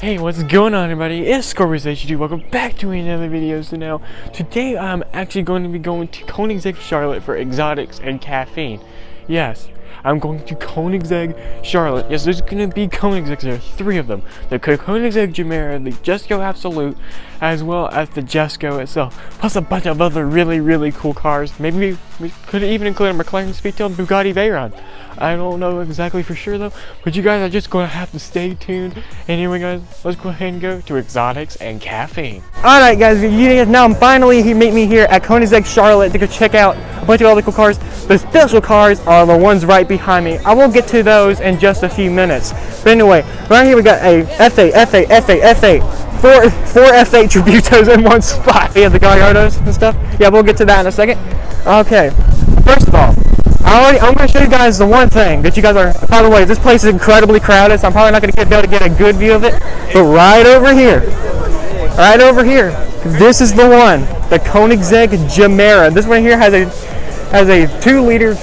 Hey, what's going on, everybody? It's Scorpius82. Welcome back to another video. So now, today I'm actually going to be going to Koenigsegg Charlotte for exotics and caffeine. Yes, I'm going to Koenigsegg Charlotte. Yes, there's going to be Koenigseggs there, 3 of them. The Koenigsegg Gemera, the Jesko Absolute, as well as the Jesko itself. Plus a bunch of other really cool cars. Maybe we could even include a McLaren Speedtail and Bugatti Veyron. I don't know exactly for sure though, but you guys are just going to have to stay tuned. Anyway guys, let's go ahead and go to exotics and caffeine. Alright guys, now I'm finally meet me here at Koenigsegg Charlotte to go check out a bunch of other cool cars. The special cars are the ones right behind me. I will get to those in just a few minutes. But anyway, right here we got a F8, 4 F8 Tributos in one spot. We have the Gallardos and stuff. Yeah, we'll get to that in a second. Okay, first of all, I'm going to show you guys the one thing that you guys are, by the way, this place is incredibly crowded, so I'm probably not going to be able to get a good view of it, but right over here, this is the one, the Koenigsegg Gemera. This one here has a 2-liter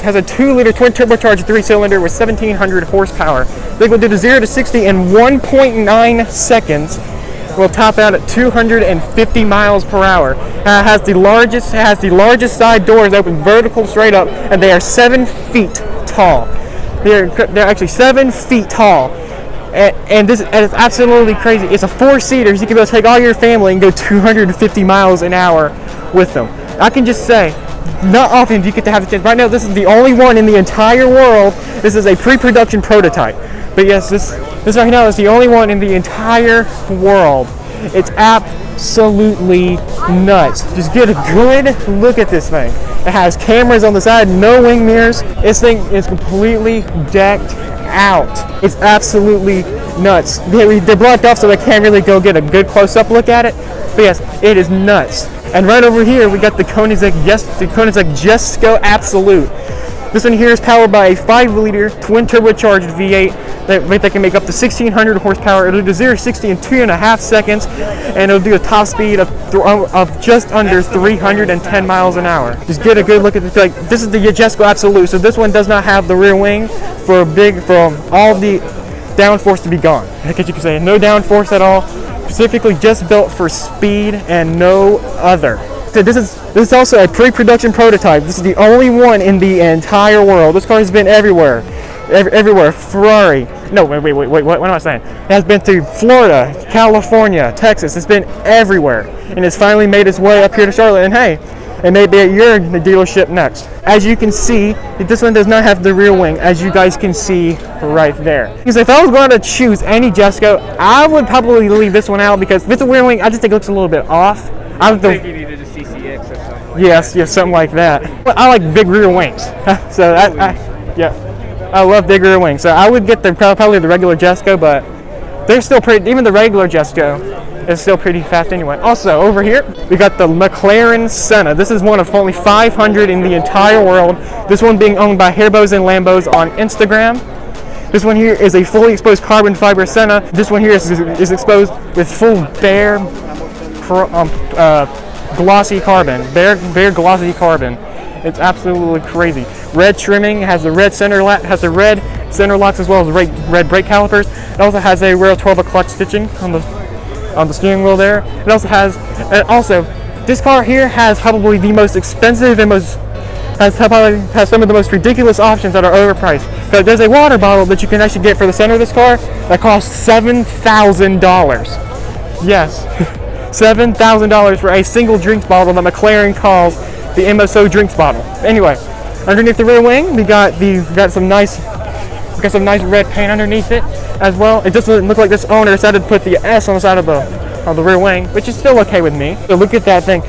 twin turbocharged 3-cylinder with 1700 horsepower. They will do the 0 to 60 in 1.9 seconds. Will top out at 250 miles per hour. Has the largest side doors open vertical straight up, and they are 7 feet tall. They're actually 7 feet tall, and it's absolutely crazy. It's a 4-seater, so you can be able to take all your family and go 250 miles an hour with them. I can just say, not often do you get to have a chance. Right now, this is the only one in the entire world. This is a pre-production prototype. But yes, this right now is the only one in the entire world. It's absolutely nuts. Just get a good look at this thing. It has cameras on the side, no wing mirrors. This thing is completely decked out. It's absolutely nuts. They're blocked off so I can't really go get a good close-up look at it. But yes, it is nuts. And right over here, we got the Koenigsegg Jesko Absolute. This one here is powered by a 5-liter twin turbocharged V8 that can make up to 1600 horsepower. It'll do 0 to 60 in 2.5 seconds, and it'll do a top speed of just under 310 miles an hour. Just get a good look at this. Like, this is the Jesko Absolute, so this one does not have the rear wing for all the downforce to be gone. I guess you could say no downforce at all. Specifically just built for speed and no other. So this is also a pre-production prototype. This is the only one in the entire world. This car has been everywhere. Everywhere. Ferrari. No, wait, what am I saying? It has been to Florida, California, Texas. It's been everywhere. And it's finally made its way up here to Charlotte. And hey, it may be at your dealership next. As you can see, this one does not have the rear wing, as you guys can see right there. Because if I was going to choose any Jesko, I would probably leave this one out, because with the rear wing, I just think it looks a little bit off. I think you needed a CCX or something like that. Yes, something like that. I like big rear wings. So I love big rear wings. So I would get probably the regular Jesko, but they're still pretty, even the regular Jesko is still pretty fast anyway. Also, over here, we got the McLaren Senna. This is one of only 500 in the entire world. This one being owned by Hairbos and Lambos on Instagram. This one here is a fully exposed carbon fiber Senna. This one here is exposed with full bare glossy carbon. Bare glossy carbon. It's absolutely crazy. Red trimming, has the red center locks as well as red brake calipers. It also has a rail 12 o'clock stitching on the steering wheel there. It also has, this car here has probably the most expensive and has some of the most ridiculous options that are overpriced. So there's a water bottle that you can actually get for the center of this car that costs $7,000. Yes, $7,000 for a single drinks bottle that McLaren calls the MSO drinks bottle. Anyway, underneath the rear wing, we got some nice red paint underneath it as well. It just doesn't look like this owner decided to put the S on the side of the rear wing, which is still okay with me. So look at that thing.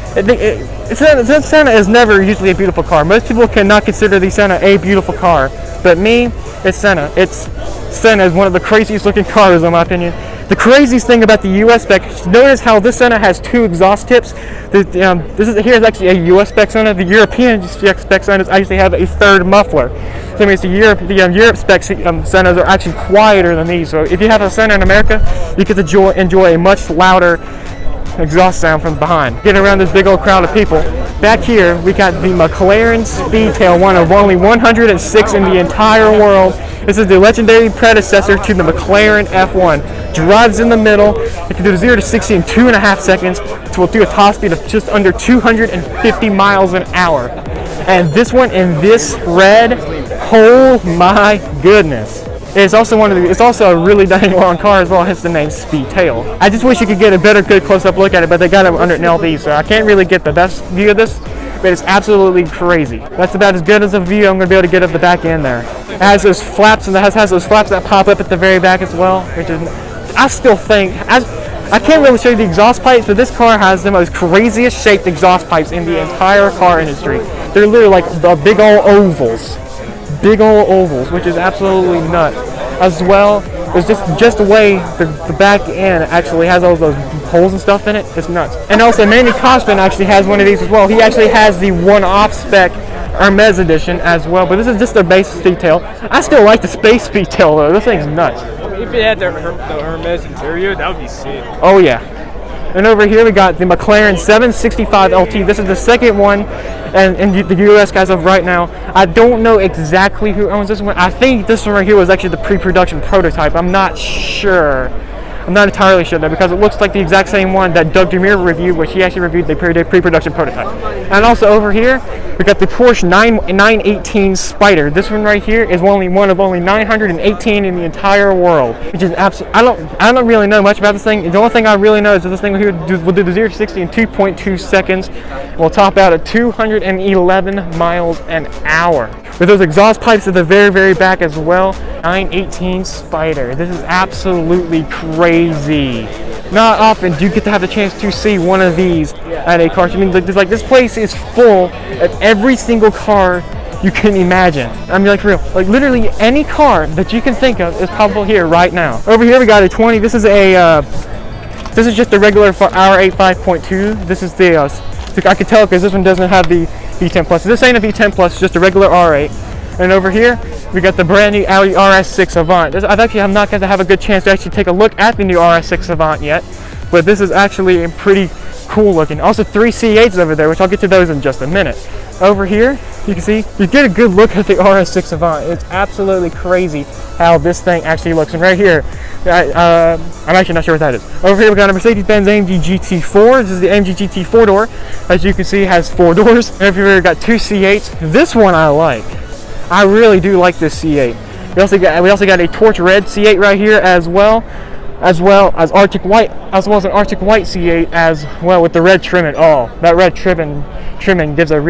Senna is never usually a beautiful car. Most people cannot consider the Senna a beautiful car, but me, it's Senna. Senna is one of the craziest looking cars in my opinion. The craziest thing about the US spec, notice how this Senna has 2 exhaust tips. Here is actually a US spec Senna. The European spec Sennas actually have a 3rd muffler. So that means the Europe spec Sennas are actually quieter than these. So if you have a Senna in America, you get to enjoy a much louder exhaust sound from behind. Getting around this big old crowd of people. Back here, we got the McLaren Speedtail, one of only 106 in the entire world. This is the legendary predecessor to the McLaren F1. Drives in the middle. It can do 0 to 60 in 2.5 seconds. So we'll do a top speed of just under 250 miles an hour. And this one in this red, oh my goodness. It's also it's also a really dang long car as well, hence the name Speedtail. I just wish you could get a better good close-up look at it, but they got it under an LV, so I can't really get the best view of this, but it's absolutely crazy. That's about as good as a view I'm gonna be able to get of the back end there. It has those flaps, and it has those flaps that pop up at the very back as well, which is, I still think, I can't really show you the exhaust pipes, but this car has the most craziest shaped exhaust pipes in the entire car industry. They're literally like the big old ovals, which is absolutely nuts. As well, it's just the way the back end actually has all those holes and stuff in it. It's nuts. And also, Manny Cosman actually has one of these as well. He actually has the one-off spec Hermes edition as well, but this is just their base Speedtail. I still like the space Speedtail though. This thing's nuts. If it had the Hermes interior, that would be sick. Oh yeah. And over here we got the McLaren 765 LT. This is the second one in the US as of right now. I don't know exactly who owns this one. I think this one right here was actually the pre-production prototype. I'm not sure. I'm not entirely sure though, because it looks like the exact same one that Doug Gemera reviewed, which he actually reviewed the pre-production prototype. And also over here, we got the Porsche 918 Spider. This one right here is one of only 918 in the entire world, which is absolutely. I don't really know much about this thing. The only thing I really know is that this thing here will do the 0 to 60 in 2.2 seconds. We'll top out at 211 miles an hour. With those exhaust pipes at the very, very back as well. 918 Spider. This is absolutely crazy. Not often do you get to have the chance to see one of these at a car. I mean, like this place is full of every single car you can imagine. I mean, like for real, like literally any car that you can think of is probably here right now. Over here we got a 20. This is just a regular R8 5.2. This is I could tell because this one doesn't have the V10 Plus. This ain't a V10 Plus, it's just a regular R8. And over here, we got the brand new Audi RS6 Avant. I'm not going to have a good chance to actually take a look at the new RS6 Avant yet, but this is actually pretty cool looking. Also 3 C8s over there, which I'll get to those in just a minute. Over here, you can see, you get a good look at the RS6 Avant. It's absolutely crazy how this thing actually looks. And right here, I'm actually not sure what that is. Over here, we got a Mercedes-Benz AMG GT4. This is the AMG GT 4-door. As you can see, it has 4 doors. And over here, we got 2 C8s. This one I like. I really do like this C8. We also got a torch red C8 right here as well as an Arctic white C8 as well with the red trimming. Oh, that red trimming gives a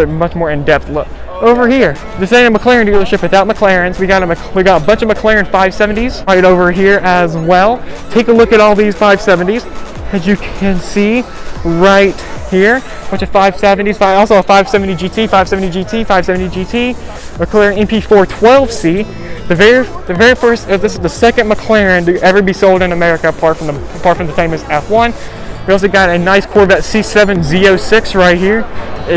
much more in-depth look. Over here, this ain't a McLaren dealership without McLarens. We got a bunch of McLaren 570s right over here as well. Take a look at all these 570s. As you can see right here, a bunch of 570s, also a 570 GT, 570 GT, 570 GT, McLaren MP412C. The very first, this is the second McLaren to ever be sold in America, apart from the famous F1. We also got a nice Corvette C7 Z06 right here.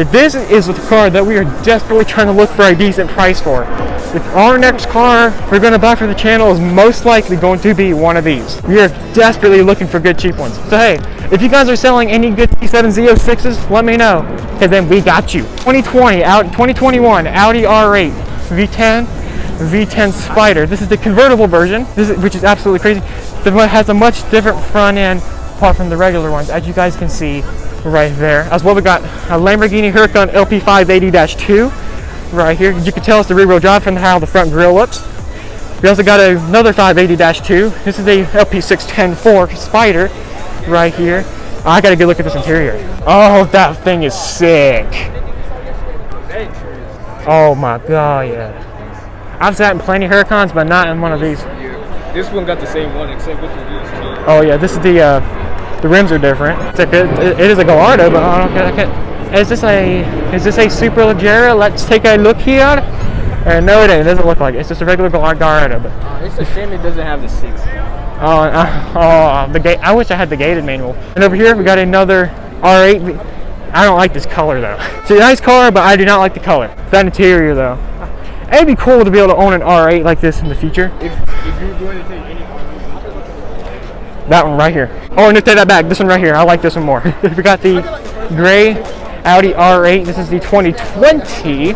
This is the car that we are desperately trying to look for a decent price for. If our next car we're going to buy for the channel is most likely going to be one of these. We are desperately looking for good cheap ones. So hey, if you guys are selling any good C7 Z06s, let me know, because then we got you. 2021 Audi R8 V10 Spider. This is the convertible version, which is absolutely crazy. It has a much different front end apart from the regular ones, as you guys can see right there. As well, we got a Lamborghini Huracan LP580-2 right here. You can tell it's the rear-wheel drive from how the front grille looks. We also got another 580-2. This is the LP610-4 Spider right here. I got a good look at this interior. Oh, that thing is sick. Oh my god, yeah. I've sat in plenty of Huracans, but not in one of these. This one got the same one, except with the wheels. Oh yeah, this is the rims are different. It is a Gallardo, but I don't get. Is this a Superleggera? Let's take a look here. No, it ain't. It doesn't look like it. It's just a regular Gallardo. But it's a shame it doesn't have the 6. The gate. I wish I had the gated manual. And over here we got another R8. I don't like this color though. It's a nice car, but I do not like the color. That interior though. It'd be cool to be able to own an R8 like this in the future. If you're going to take any car, that one right here. Oh, no, take that back. This one right here. I like this one more. We got the gray Audi R8. This is the 2020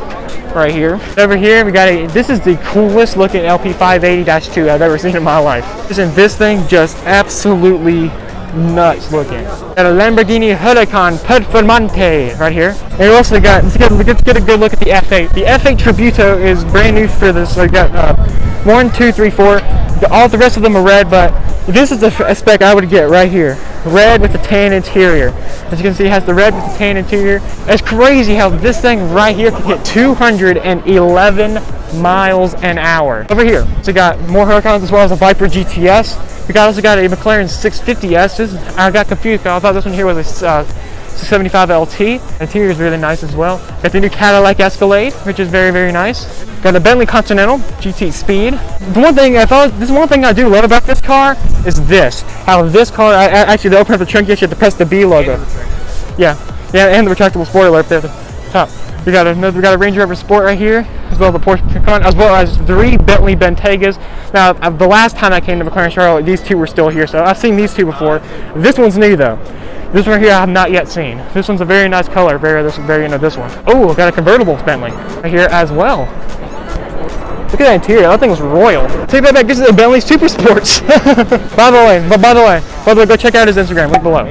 right here. Over here we got this is the coolest looking LP580-2 I've ever seen in my life. Isn't this thing just absolutely nuts looking? Got a Lamborghini Huracan Performante right here. And we also got, let's get a good look at the F8. The F8 Tributo is brand new for this. So I got 1, 2, 3, 4. All the rest of them are red, but this is a spec I would get right here. Red with the tan interior. As you can see, it has the red with the tan interior. It's crazy how this thing right here can hit 211 miles an hour. Over here, so we got more Huracans as well as a Viper GTS. We also got a McLaren 650S. I got confused because I thought this one here was a 675 LT. The interior is really nice as well. Got the new Cadillac Escalade, which is very, very nice. Got a Bentley Continental GT Speed. This one thing I do love about this car is this. How this car, actually to open up the trunk, you actually have to press the B logo. Yeah, and the retractable spoiler up there at the top. We got a Range Rover Sport right here, as well as the Porsche Taycan, as well as 3 Bentley Bentegas. Now, the last time I came to McLaren Charlotte, these 2 were still here, so I've seen these 2 before. This one's new though. This one here I have not yet seen. This one's a very nice color, very into this one. Oh, got a convertible Bentley right here as well. Look at that interior. That thing was royal. Take that back. This is a Bentley Super Sports. By the way, go check out his Instagram. Link below.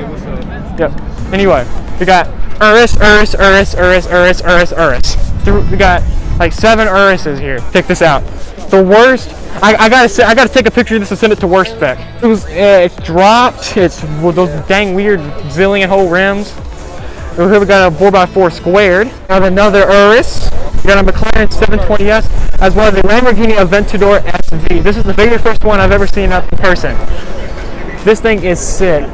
Yep. Anyway, we got Urus. We got like 7 Uruses here. Check this out. The worst. I gotta take a picture of this and send it to worst spec. It's dropped. It's with those dang weird zillion hole rims. Over here we got a 4x4 squared. Got another Urus. We got a McLaren 720S, as well as a Lamborghini Aventador SV. This is the very first one I've ever seen up in person. This thing is sick.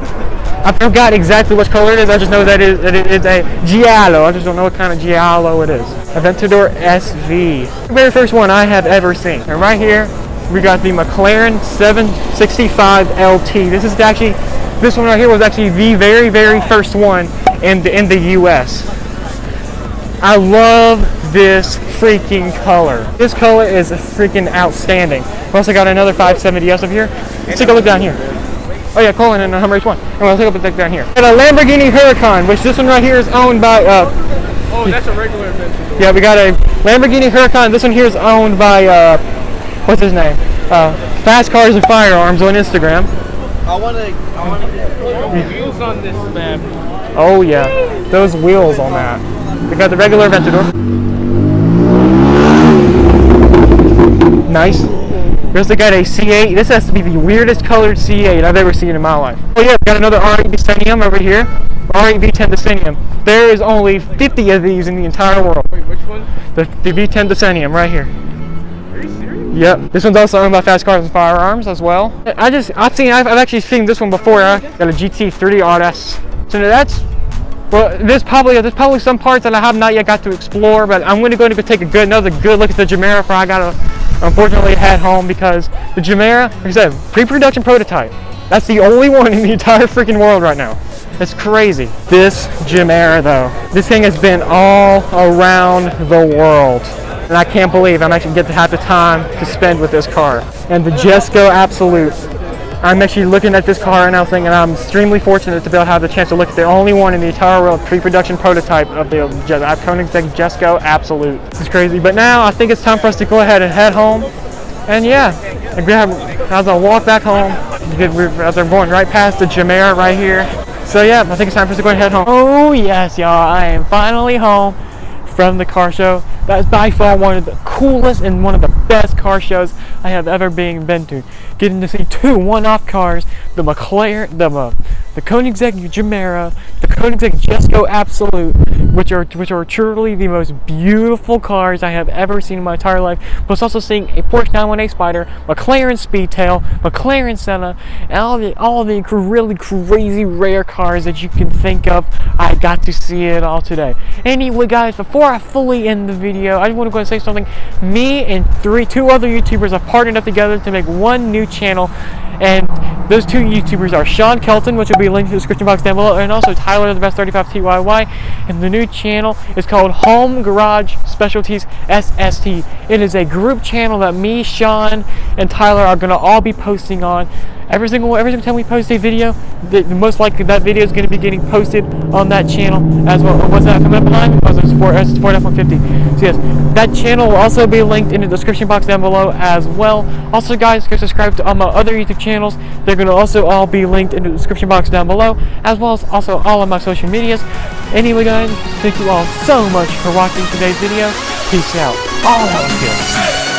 I forgot exactly which color it is. I just know that it is a Giallo. I just don't know what kind of Giallo it is. Aventador SV. The very first one I have ever seen. And right here, we got the McLaren 765 LT. This one right here was actually the very, very first one in the US. I love this freaking color. This color is freaking outstanding. We also got another 570S up here. Let's take a look down here. Oh yeah, Colin and Hummer H1. And we'll take a look down here. Got a Lamborghini Huracan, which this one right here is owned by oh, that's a regular Aventador. Yeah, we got a Lamborghini Huracan. This one here is owned by what's his name? Fast Cars and Firearms on Instagram. I want to put wheels on this man. Oh yeah, those wheels on that. We got the regular Aventador. Nice. We also got a C8. This has to be the weirdest colored C8 I've ever seen in my life. Oh yeah, we got another R8 Decennium over here. R8 V10 Decennium. There is only 50 of these in the entire world. Wait, which one? The V10 Decennium right here. Are you serious? Yep. This one's also owned by Fast Cars and Firearms as well. I've actually seen this one before. Got a GT3 RS. So that's, well, there's probably some parts that I have not yet got to explore, but I'm going to go take another good look at the Gemera before I gotta unfortunately head home, because the Gemera, like I said, pre-production prototype. That's the only one in the entire freaking world right now. It's crazy. This Gemera though, this thing has been all around the world. And I can't believe I'm actually getting to have the time to spend with this car. And the Jesko Absolute. I'm actually looking at this car right now thinking I'm extremely fortunate to be able to have the chance to look at the only one in the entire world pre-production prototype of the Koenigsegg Jesko Absolute. This is crazy. But now I think it's time for us to go ahead and head home. And yeah, as I walk back home, as I'm going right past the Gemera right here. So yeah, I think it's time for us to go ahead and head home. Oh yes, y'all, I am finally home from the car show. That's by far one of the coolest and one of the best car shows I have ever been to. Getting to see 2 one-off cars, the McLaren, the Koenigsegg Gemera, the Koenigsegg Jesko Absolute, which are truly the most beautiful cars I have ever seen in my entire life. Plus also seeing a Porsche 918 Spider, McLaren Speedtail, McLaren Senna, and all the really crazy rare cars that you can think of. I got to see it all today. Anyway guys, before I fully end the video, I just want to go and say something. Me and 2 other YouTubers have partnered up together to make one new channel, and those 2 YouTubers are Sean Kelton, which will be linked in the description box down below, and also Tyler the Best 35 TYY. And the new channel is called Home Garage Specialties SST. It is a group channel that me, Sean, and Tyler are going to all be posting on. every single time we post a video, most likely that video is going to be getting posted on that channel as well. What's that coming up behind? Oh, it's Ford F-150. So yes, that channel will also be linked in the description box down below as well. Also guys, go subscribe to all my other YouTube channels. They're going to also all be linked in the description box down below, as well as also all of my social medias. Anyway guys, thank you all so much for watching today's video. Peace out. All of you.